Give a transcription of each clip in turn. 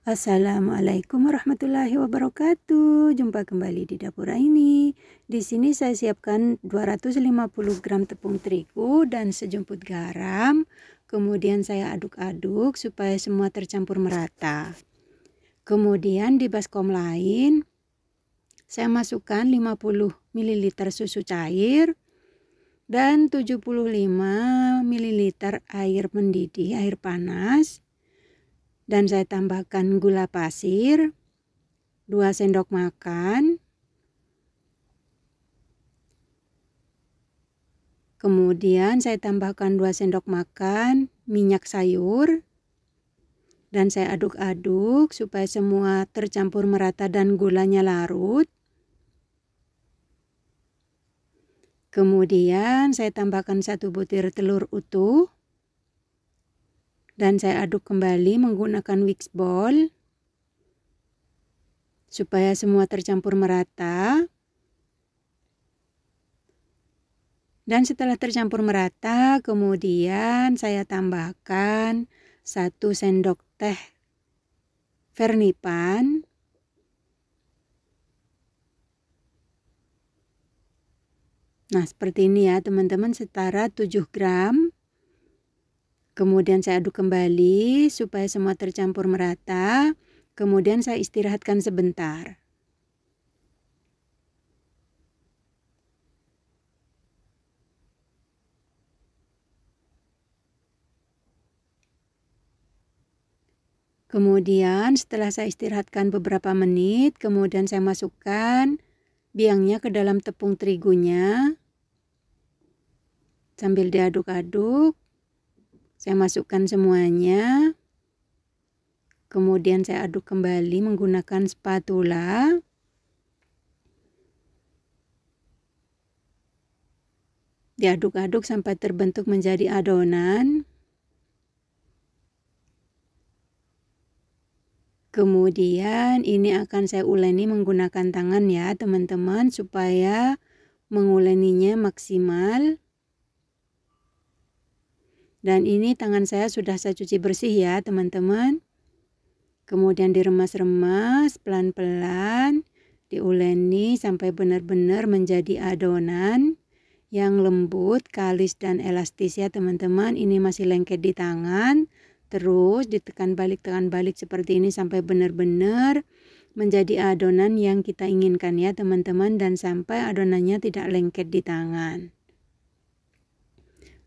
Assalamualaikum warahmatullahi wabarakatuh. Jumpa kembali di dapur ini. Di sini saya siapkan 250 gram tepung terigu dan sejumput garam. Kemudian saya aduk-aduk supaya semua tercampur merata. Kemudian di baskom lain saya masukkan 50 ml susu cair dan 75 ml air mendidih, air panas. Dan saya tambahkan gula pasir 2 sendok makan. Kemudian saya tambahkan 2 sendok makan minyak sayur. Dan saya aduk-aduk supaya semua tercampur merata dan gulanya larut. Kemudian saya tambahkan 1 butir telur utuh. Dan saya aduk kembali menggunakan whisk bowl supaya semua tercampur merata. Dan setelah tercampur merata, kemudian saya tambahkan 1 sendok teh vernipan. Nah, seperti ini ya teman-teman, setara 7 gram. Kemudian saya aduk kembali supaya semua tercampur merata. Kemudian saya istirahatkan sebentar. Kemudian setelah saya istirahatkan beberapa menit, kemudian saya masukkan biangnya ke dalam tepung terigunya. Sambil diaduk-aduk, saya masukkan semuanya. Kemudian saya aduk kembali menggunakan spatula. Diaduk-aduk sampai terbentuk menjadi adonan. Kemudian ini akan saya uleni menggunakan tangan ya teman-teman, supaya menguleninya maksimal. Dan ini tangan saya sudah saya cuci bersih ya teman-teman. Kemudian diremas-remas pelan-pelan, diuleni sampai benar-benar menjadi adonan yang lembut, kalis dan elastis ya teman-teman. Ini masih lengket di tangan. Terus ditekan balik, tekan balik seperti ini sampai benar-benar menjadi adonan yang kita inginkan ya teman-teman, dan sampai adonannya tidak lengket di tangan.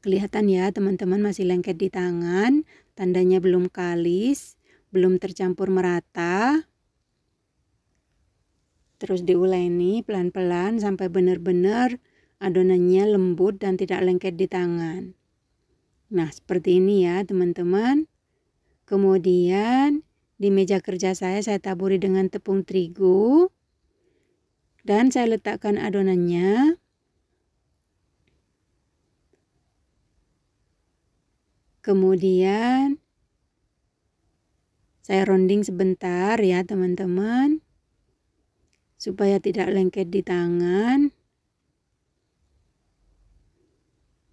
Kelihatan ya teman-teman masih lengket di tangan, tandanya belum kalis, belum tercampur merata. Terus diuleni pelan-pelan sampai benar-benar adonannya lembut dan tidak lengket di tangan. Nah, seperti ini ya teman-teman. Kemudian di meja kerja saya taburi dengan tepung terigu. Dan saya letakkan adonannya. Kemudian saya rounding sebentar ya teman-teman, supaya tidak lengket di tangan.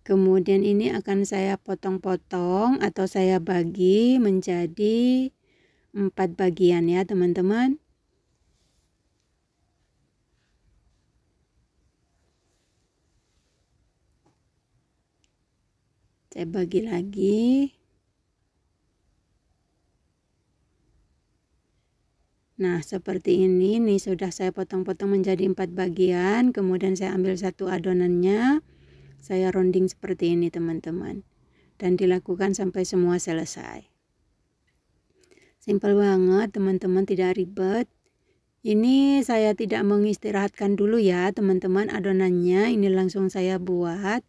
Kemudian ini akan saya potong-potong atau saya bagi menjadi 4 bagian ya teman-teman. Saya bagi lagi. Nah, seperti ini nih sudah saya potong-potong menjadi 4 bagian. Kemudian saya ambil satu adonannya. Saya rounding seperti ini teman-teman. Dan dilakukan sampai semua selesai. Simpel banget teman-teman, tidak ribet. Ini saya tidak mengistirahatkan dulu ya teman-teman adonannya. Ini langsung saya buat.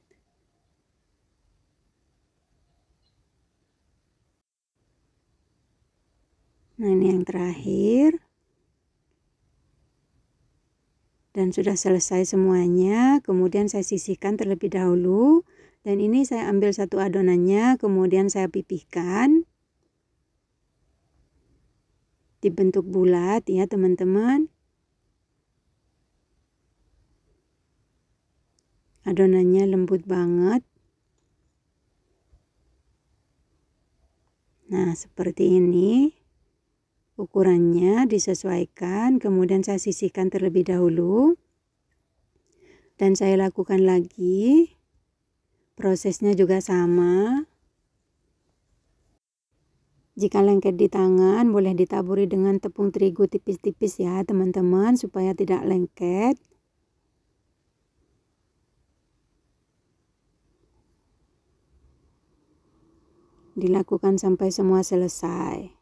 Nah, ini yang terakhir. Dan sudah selesai semuanya. Kemudian saya sisihkan terlebih dahulu. Dan ini saya ambil satu adonannya, kemudian saya pipihkan. Dibentuk bulat ya teman-teman. Adonannya lembut banget. Nah, seperti ini. Ukurannya disesuaikan, kemudian saya sisihkan terlebih dahulu. Dan saya lakukan lagi. Prosesnya juga sama. Jika lengket di tangan, boleh ditaburi dengan tepung terigu tipis-tipis ya teman-teman, supaya tidak lengket. Dilakukan sampai semua selesai.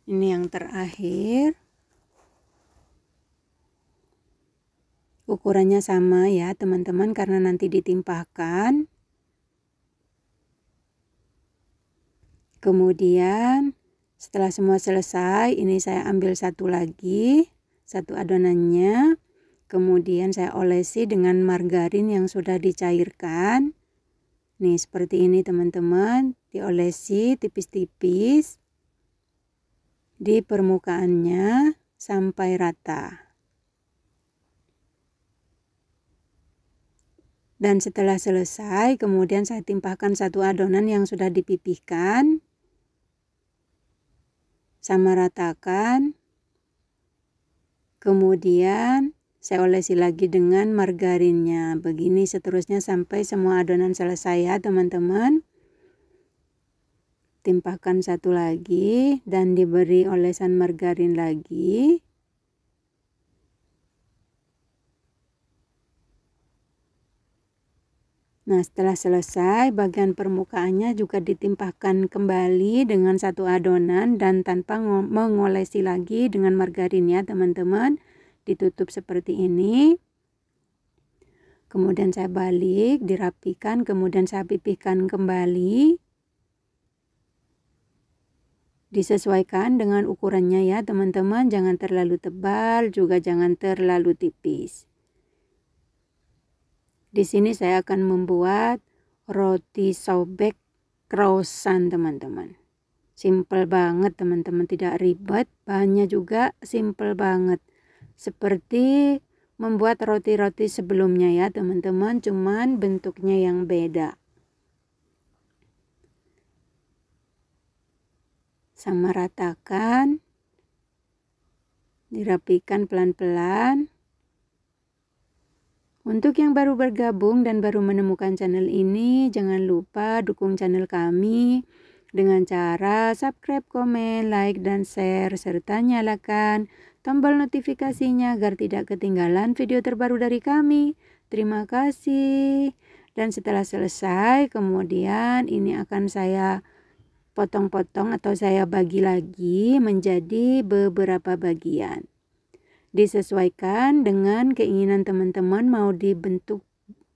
Ini yang terakhir. Ukurannya sama ya teman-teman, karena nanti ditimpahkan. Kemudian setelah semua selesai, ini saya ambil satu lagi, satu adonannya. Kemudian saya olesi dengan margarin yang sudah dicairkan. Nih seperti ini teman-teman, diolesi tipis-tipis di permukaannya sampai rata. Dan setelah selesai, kemudian saya timpahkan satu adonan yang sudah dipipihkan. Sama ratakan. Kemudian saya olesi lagi dengan margarinnya. Begini seterusnya sampai semua adonan selesai ya teman-teman. Timpahkan satu lagi dan diberi olesan margarin lagi. Nah, setelah selesai, bagian permukaannya juga ditimpahkan kembali dengan satu adonan dan tanpa mengolesi lagi dengan margarin ya teman-teman. Ditutup seperti ini. Kemudian saya balik, dirapikan, kemudian saya pipihkan kembali. Disesuaikan dengan ukurannya ya teman-teman, jangan terlalu tebal, juga jangan terlalu tipis. Di sini saya akan membuat roti sobek croissant teman-teman. Simple banget teman-teman, tidak ribet, bahannya juga simple banget. Seperti membuat roti-roti sebelumnya ya teman-teman, cuman bentuknya yang beda. Sama ratakan, dirapikan pelan-pelan. Untuk yang baru bergabung dan baru menemukan channel ini, jangan lupa dukung channel kami dengan cara subscribe, komen, like, dan share, serta nyalakan tombol notifikasinya agar tidak ketinggalan video terbaru dari kami. Terima kasih. Dan setelah selesai, kemudian ini akan saya potong-potong atau saya bagi lagi menjadi beberapa bagian. Disesuaikan dengan keinginan teman-teman mau dibentuk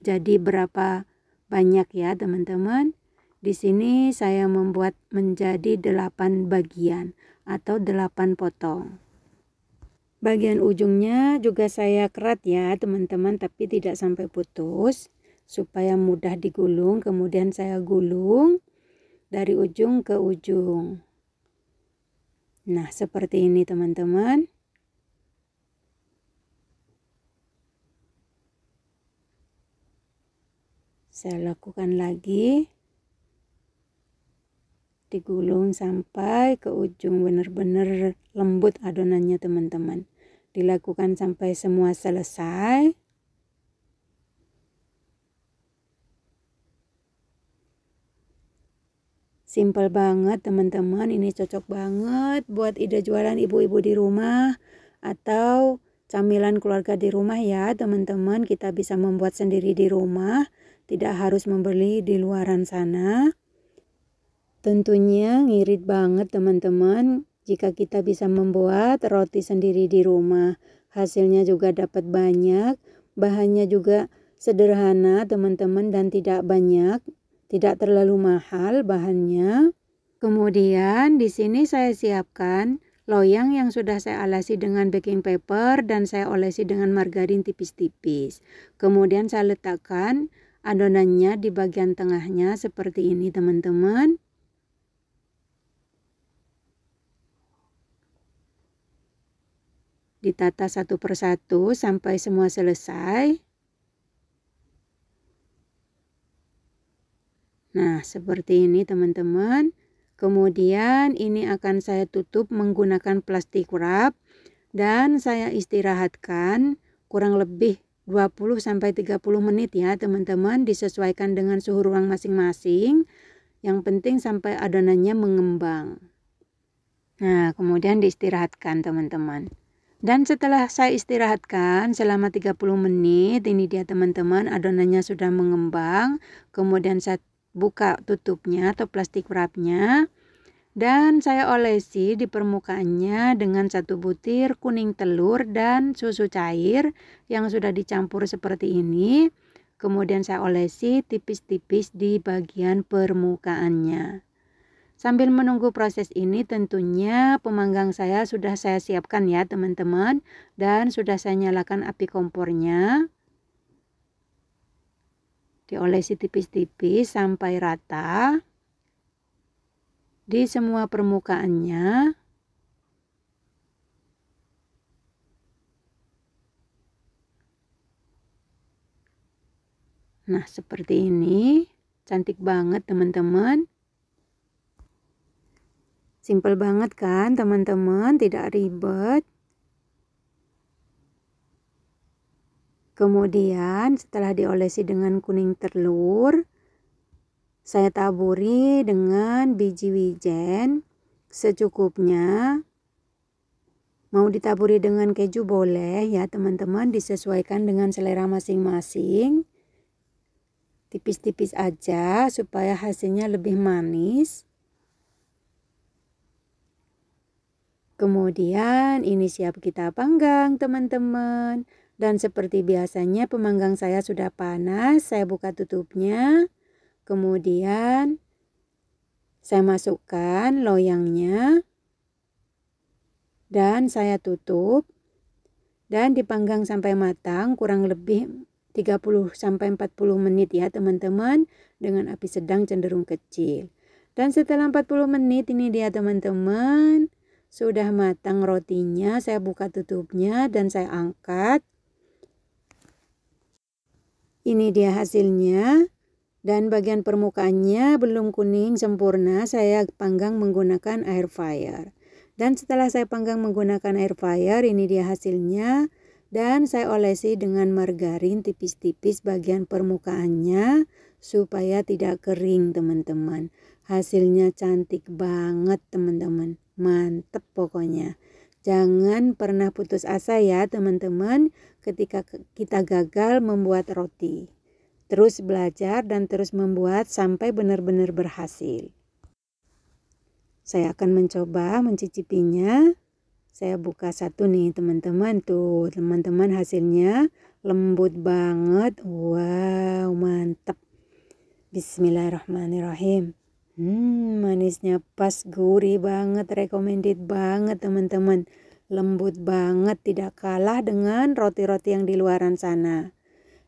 jadi berapa banyak ya teman-teman. Di sini saya membuat menjadi 8 bagian atau 8 potong. Bagian ujungnya juga saya kerat ya teman-teman, tapi tidak sampai putus supaya mudah digulung. Kemudian saya gulung dari ujung ke ujung. Nah, seperti ini teman-teman. Saya lakukan lagi, digulung sampai ke ujung, benar-benar lembut adonannya teman-teman. Dilakukan sampai semua selesai. Simple banget teman-teman, ini cocok banget buat ide jualan ibu-ibu di rumah atau camilan keluarga di rumah ya teman-teman. Kita bisa membuat sendiri di rumah, tidak harus membeli di luaran sana. Tentunya ngirit banget teman-teman jika kita bisa membuat roti sendiri di rumah. Hasilnya juga dapat banyak, bahannya juga sederhana teman-teman dan tidak banyak, tidak terlalu mahal bahannya. Kemudian di sini saya siapkan loyang yang sudah saya alasi dengan baking paper dan saya olesi dengan margarin tipis-tipis. Kemudian saya letakkan adonannya di bagian tengahnya seperti ini teman-teman. Ditata satu persatu sampai semua selesai. Nah, seperti ini teman-teman. Kemudian ini akan saya tutup menggunakan plastik wrap dan saya istirahatkan kurang lebih 20-30 menit ya teman-teman, disesuaikan dengan suhu ruang masing-masing. Yang penting sampai adonannya mengembang. Nah, kemudian diistirahatkan teman-teman. Dan setelah saya istirahatkan selama 30 menit, ini dia teman-teman, adonannya sudah mengembang. Kemudian saya buka tutupnya atau plastik wrapnya. Dan saya olesi di permukaannya dengan 1 butir kuning telur dan susu cair yang sudah dicampur seperti ini. Kemudian saya olesi tipis-tipis di bagian permukaannya. Sambil menunggu proses ini tentunya pemanggang saya sudah saya siapkan ya teman-teman. Dan sudah saya nyalakan api kompornya. Diolesi tipis-tipis sampai rata di semua permukaannya. Nah, seperti ini. Cantik banget teman-teman. Simple banget kan teman-teman, tidak ribet. Kemudian setelah diolesi dengan kuning telur, saya taburi dengan biji wijen secukupnya. Mau ditaburi dengan keju boleh ya teman-teman, disesuaikan dengan selera masing-masing. Tipis-tipis aja supaya hasilnya lebih manis. Kemudian ini siap kita panggang teman-teman. Dan seperti biasanya pemanggang saya sudah panas, saya buka tutupnya. Kemudian saya masukkan loyangnya. Dan saya tutup. Dan dipanggang sampai matang kurang lebih 30-40 menit ya teman-teman. Dengan api sedang cenderung kecil. Dan setelah 40 menit ini dia teman-teman. Sudah matang rotinya, saya buka tutupnya dan saya angkat. Ini dia hasilnya. Dan bagian permukaannya belum kuning sempurna, saya panggang menggunakan air fryer. Dan setelah saya panggang menggunakan air fryer, ini dia hasilnya. Dan saya olesi dengan margarin tipis-tipis bagian permukaannya supaya tidak kering teman-teman. Hasilnya cantik banget teman-teman. Mantep pokoknya. Jangan pernah putus asa ya teman-teman ketika kita gagal membuat roti. Terus belajar dan terus membuat sampai benar-benar berhasil. Saya akan mencoba mencicipinya. Saya buka satu nih teman-teman. Tuh teman-teman hasilnya lembut banget. Wow, mantap. Bismillahirrahmanirrahim. Manisnya pas, gurih banget, recommended banget teman-teman. Lembut banget, tidak kalah dengan roti-roti yang di luaran sana.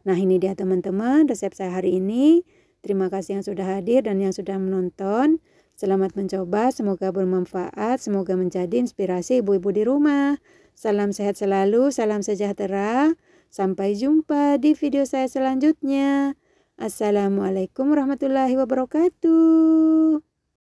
Nah, ini dia teman-teman resep saya hari ini. Terima kasih yang sudah hadir dan yang sudah menonton. Selamat mencoba, semoga bermanfaat, semoga menjadi inspirasi ibu-ibu di rumah. Salam sehat selalu, salam sejahtera. Sampai jumpa di video saya selanjutnya. Assalamualaikum warahmatullahi wabarakatuh.